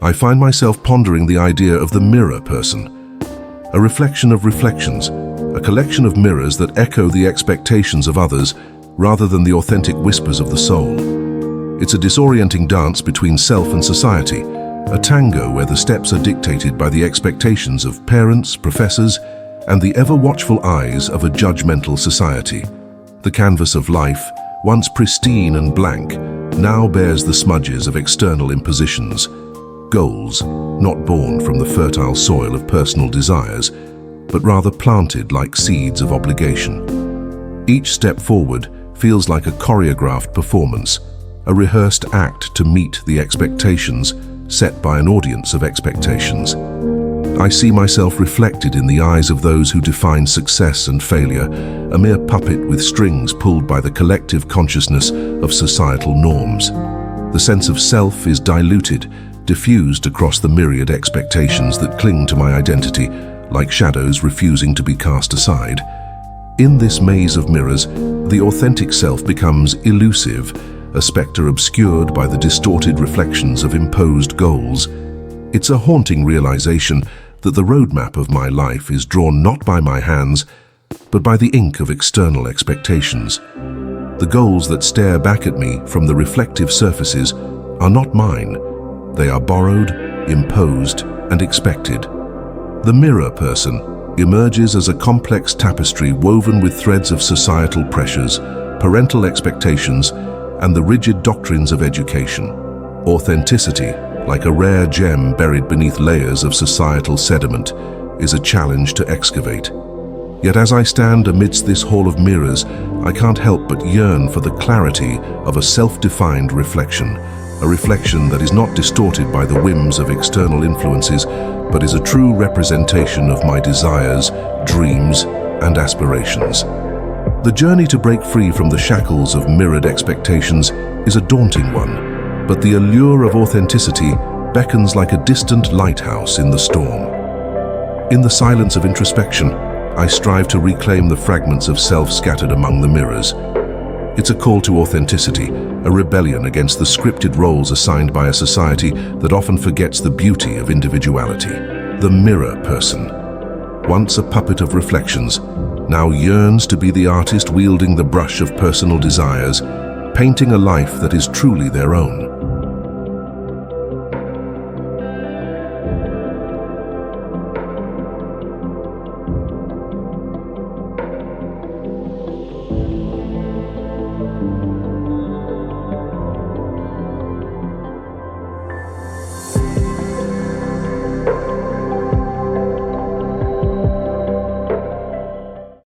I find myself pondering the idea of the mirror person. A reflection of reflections, a collection of mirrors that echo the expectations of others rather than the authentic whispers of the soul. It's a disorienting dance between self and society, a tango where the steps are dictated by the expectations of parents, professors, and the ever-watchful eyes of a judgmental society. The canvas of life, once pristine and blank, now bears the smudges of external impositions. Goals, not born from the fertile soil of personal desires, but rather planted like seeds of obligation. Each step forward feels like a choreographed performance, a rehearsed act to meet the expectations set by an audience of expectations. I see myself reflected in the eyes of those who define success and failure, a mere puppet with strings pulled by the collective consciousness of societal norms. The sense of self is diluted, diffused across the myriad expectations that cling to my identity, like shadows refusing to be cast aside. In this maze of mirrors, the authentic self becomes elusive, a spectre obscured by the distorted reflections of imposed goals. It's a haunting realization that the roadmap of my life is drawn not by my hands, but by the ink of external expectations. The goals that stare back at me from the reflective surfaces are not mine. They are borrowed, imposed, and expected. The mirror person emerges as a complex tapestry woven with threads of societal pressures, parental expectations, and the rigid doctrines of education. Authenticity, like a rare gem buried beneath layers of societal sediment, is a challenge to excavate. Yet as I stand amidst this hall of mirrors, I can't help but yearn for the clarity of a self-defined reflection, a reflection that is not distorted by the whims of external influences, but is a true representation of my desires, dreams, and aspirations. The journey to break free from the shackles of mirrored expectations is a daunting one, but the allure of authenticity beckons like a distant lighthouse in the storm. In the silence of introspection, I strive to reclaim the fragments of self scattered among the mirrors. It's a call to authenticity, a rebellion against the scripted roles assigned by a society that often forgets the beauty of individuality. The mirror person, once a puppet of reflections, now yearns to be the artist wielding the brush of personal desires, painting a life that is truly their own.